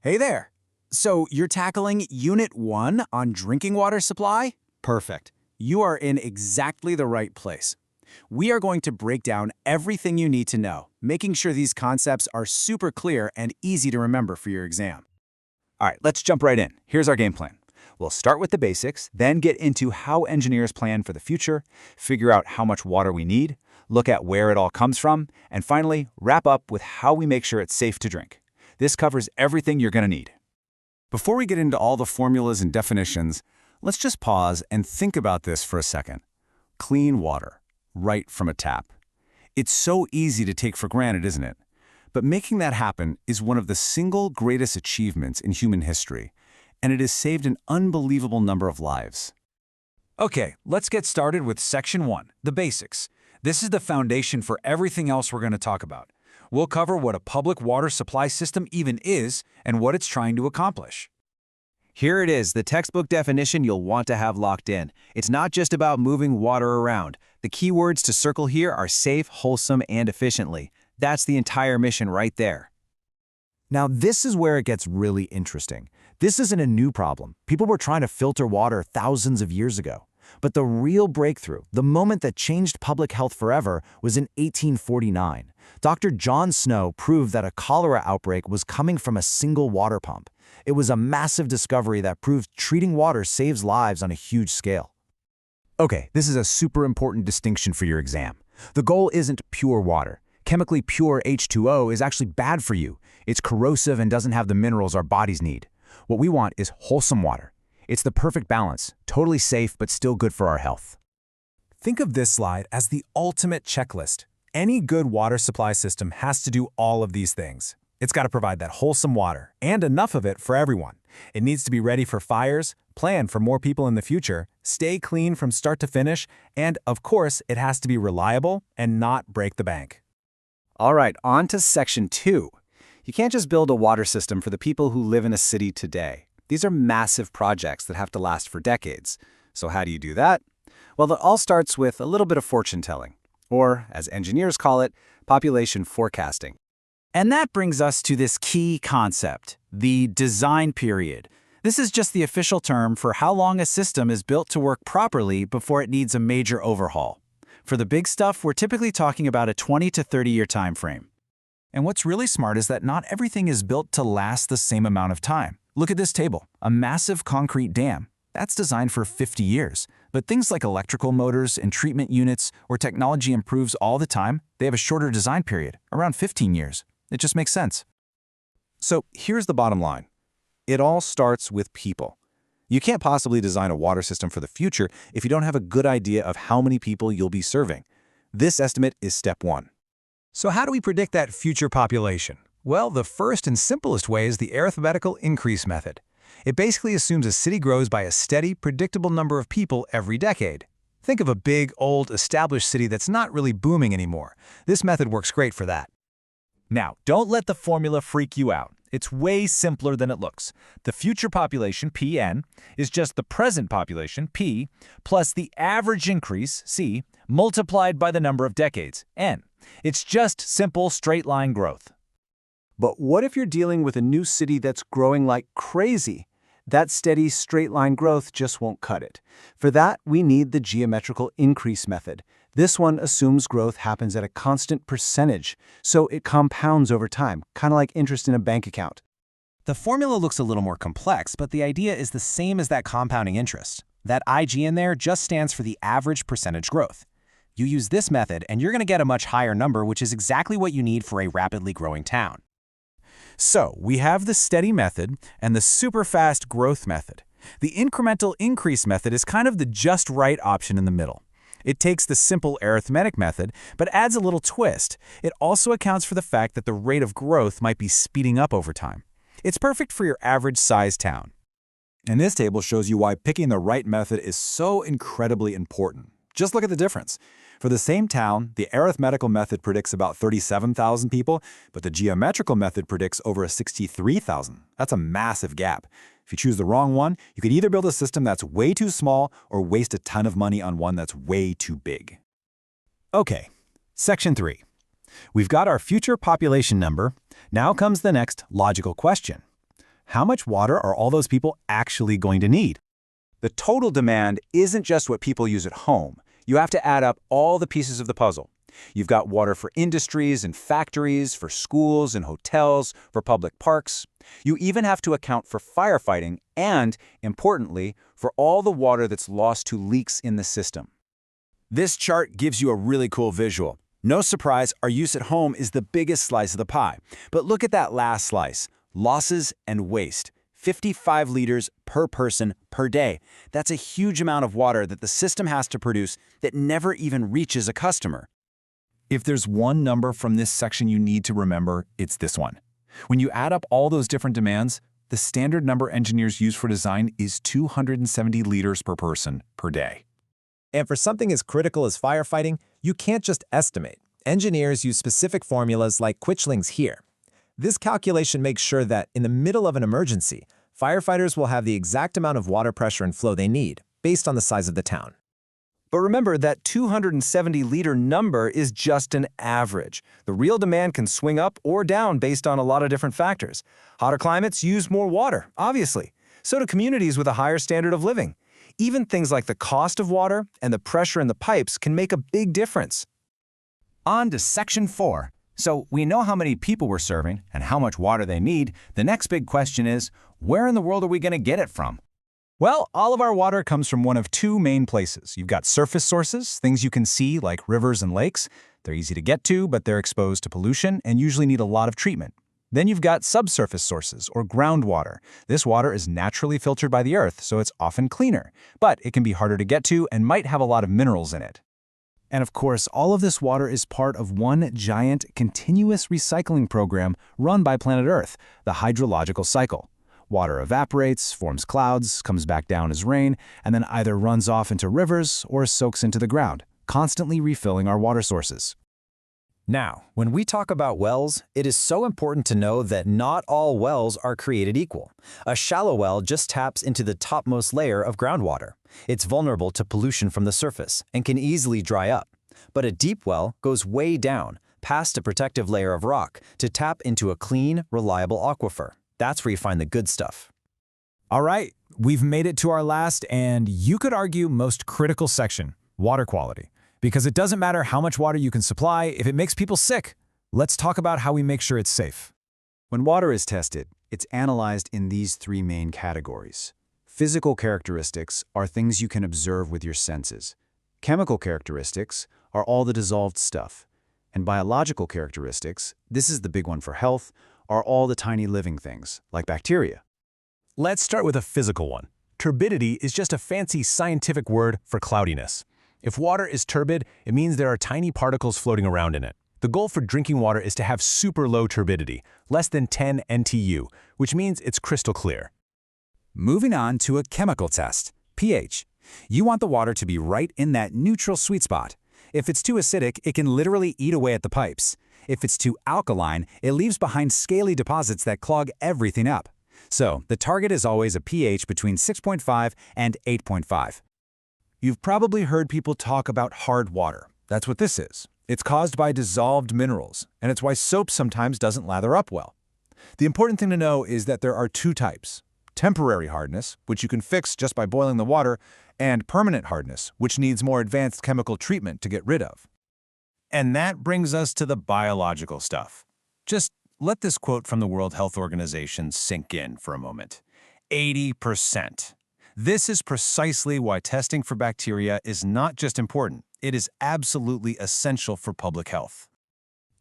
Hey there. So you're tackling Unit 1 on drinking water supply? Perfect. You are in exactly the right place. We are going to break down everything you need to know, making sure these concepts are super clear and easy to remember for your exam. All right, let's jump right in. Here's our game plan. We'll start with the basics, then get into how engineers plan for the future, figure out how much water we need, look at where it all comes from, and finally, wrap up with how we make sure it's safe to drink. This covers everything you're going to need. Before we get into all the formulas and definitions, let's just pause and think about this for a second. Clean water, right from a tap. It's so easy to take for granted, isn't it? But making that happen is one of the single greatest achievements in human history, and it has saved an unbelievable number of lives. Okay, let's get started with Section 1, the basics. This is the foundation for everything else we're going to talk about. We'll cover what a public water supply system even is and what it's trying to accomplish. Here it is, the textbook definition you'll want to have locked in. It's not just about moving water around. The key words to circle here are safe, wholesome, and efficiently. That's the entire mission right there. Now, this is where it gets really interesting. This isn't a new problem. People were trying to filter water thousands of years ago. But the real breakthrough, the moment that changed public health forever, was in 1849. Dr. John Snow proved that a cholera outbreak was coming from a single water pump. It was a massive discovery that proved treating water saves lives on a huge scale. Okay, this is a super important distinction for your exam. The goal isn't pure water. Chemically pure H2O is actually bad for you. It's corrosive and doesn't have the minerals our bodies need. What we want is wholesome water. It's the perfect balance, totally safe but still good for our health. Think of this slide as the ultimate checklist. Any good water supply system has to do all of these things. It's got to provide that wholesome water, and enough of it for everyone. It needs to be ready for fires, plan for more people in the future, stay clean from start to finish, and of course, it has to be reliable and not break the bank. All right, on to Section 2. You can't just build a water system for the people who live in a city today. These are massive projects that have to last for decades. So how do you do that? Well, it all starts with a little bit of fortune telling, or as engineers call it, population forecasting. And that brings us to this key concept, the design period. This is just the official term for how long a system is built to work properly before it needs a major overhaul. For the big stuff, we're typically talking about a 20 to 30-year time frame. And what's really smart is that not everything is built to last the same amount of time. Look at this table, a massive concrete dam. That's designed for 50 years. But things like electrical motors and treatment units, where technology improves all the time, they have a shorter design period, around 15 years. It just makes sense. So here's the bottom line. It all starts with people. You can't possibly design a water system for the future if you don't have a good idea of how many people you'll be serving. This estimate is step 1. So how do we predict that future population? Well, the first and simplest way is the arithmetical increase method. It basically assumes a city grows by a steady, predictable number of people every decade. Think of a big, old, established city that's not really booming anymore. This method works great for that. Now, don't let the formula freak you out. It's way simpler than it looks. The future population, Pn, is just the present population, P, plus the average increase, C, multiplied by the number of decades, N. It's just simple straight-line growth. But what if you're dealing with a new city that's growing like crazy? That steady straight-line growth just won't cut it. For that, we need the geometrical increase method. This one assumes growth happens at a constant percentage, so it compounds over time, kind of like interest in a bank account. The formula looks a little more complex, but the idea is the same as that compounding interest. That IG in there just stands for the average percentage growth. You use this method, and you're going to get a much higher number, which is exactly what you need for a rapidly growing town. So we have the steady method and the super fast growth method. The incremental increase method is kind of the just right option in the middle. It takes the simple arithmetic method, but adds a little twist. It also accounts for the fact that the rate of growth might be speeding up over time. It's perfect for your average size town. And this table shows you why picking the right method is so incredibly important. Just look at the difference. For the same town, the arithmetical method predicts about 37,000 people, but the geometrical method predicts over 63,000. That's a massive gap. If you choose the wrong one, you could either build a system that's way too small or waste a ton of money on one that's way too big. Okay, Section 3. We've got our future population number. Now comes the next logical question. How much water are all those people actually going to need? The total demand isn't just what people use at home. You have to add up all the pieces of the puzzle. You've got water for industries and factories, for schools and hotels, for public parks. You even have to account for firefighting and, importantly, for all the water that's lost to leaks in the system. This chart gives you a really cool visual. No surprise, our use at home is the biggest slice of the pie. But look at that last slice, losses and waste. 55 liters per person per day. That's a huge amount of water that the system has to produce that never even reaches a customer. If there's one number from this section you need to remember, it's this one. When you add up all those different demands, the standard number engineers use for design is 270 liters per person per day. And for something as critical as firefighting, you can't just estimate. Engineers use specific formulas like Quichling's here. This calculation makes sure that in the middle of an emergency, firefighters will have the exact amount of water pressure and flow they need, based on the size of the town. But remember, that 270-liter number is just an average. The real demand can swing up or down based on a lot of different factors. Hotter climates use more water, obviously. So do communities with a higher standard of living. Even things like the cost of water and the pressure in the pipes can make a big difference. On to Section 4. So we know how many people we're serving and how much water they need. The next big question is, where in the world are we going to get it from? Well, all of our water comes from one of two main places. You've got surface sources, things you can see like rivers and lakes. They're easy to get to, but they're exposed to pollution and usually need a lot of treatment. Then you've got subsurface sources, or groundwater. This water is naturally filtered by the earth, so it's often cleaner, but it can be harder to get to and might have a lot of minerals in it. And of course, all of this water is part of one giant, continuous recycling program run by planet Earth, the hydrological cycle. Water evaporates, forms clouds, comes back down as rain, and then either runs off into rivers or soaks into the ground, constantly refilling our water sources. Now, when we talk about wells, it is so important to know that not all wells are created equal. A shallow well just taps into the topmost layer of groundwater. It's vulnerable to pollution from the surface and can easily dry up. But a deep well goes way down, past a protective layer of rock, to tap into a clean, reliable aquifer. That's where you find the good stuff. All right, we've made it to our last and, you could argue, most critical section, water quality. Because it doesn't matter how much water you can supply if it makes people sick. Let's talk about how we make sure it's safe. When water is tested, it's analyzed in these three main categories. Physical characteristics are things you can observe with your senses. Chemical characteristics are all the dissolved stuff. And biological characteristics, this is the big one for health, are all the tiny living things, like bacteria. Let's start with a physical one. Turbidity is just a fancy scientific word for cloudiness. If water is turbid, it means there are tiny particles floating around in it. The goal for drinking water is to have super low turbidity, less than 10 NTU, which means it's crystal clear. Moving on to a chemical test, pH. You want the water to be right in that neutral sweet spot. If it's too acidic, it can literally eat away at the pipes. If it's too alkaline, it leaves behind scaly deposits that clog everything up. So, the target is always a pH between 6.5 and 8.5. You've probably heard people talk about hard water. That's what this is. It's caused by dissolved minerals, and it's why soap sometimes doesn't lather up well. The important thing to know is that there are two types: temporary hardness, which you can fix just by boiling the water, and permanent hardness, which needs more advanced chemical treatment to get rid of. And that brings us to the biological stuff. Just let this quote from the World Health Organization sink in for a moment. 80%. This is precisely why testing for bacteria is not just important, it is absolutely essential for public health.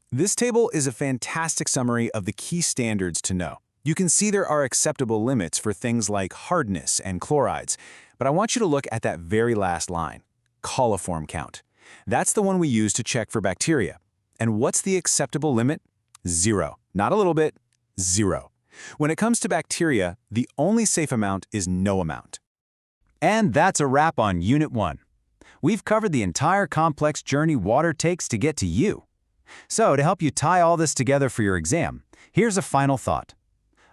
This table is a fantastic summary of the key standards to know. You can see there are acceptable limits for things like hardness and chlorides, but I want you to look at that very last line, coliform count. That's the one we use to check for bacteria. And what's the acceptable limit? 0. Not a little bit, 0. When it comes to bacteria, the only safe amount is no amount. And that's a wrap on Unit 1. We've covered the entire complex journey water takes to get to you. So, to help you tie all this together for your exam, here's a final thought.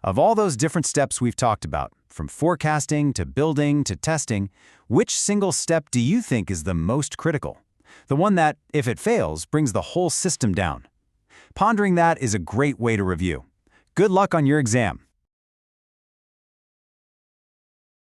Of all those different steps we've talked about, from forecasting to building to testing, which single step do you think is the most critical? The one that, if it fails, brings the whole system down. Pondering that is a great way to review. Good luck on your exam.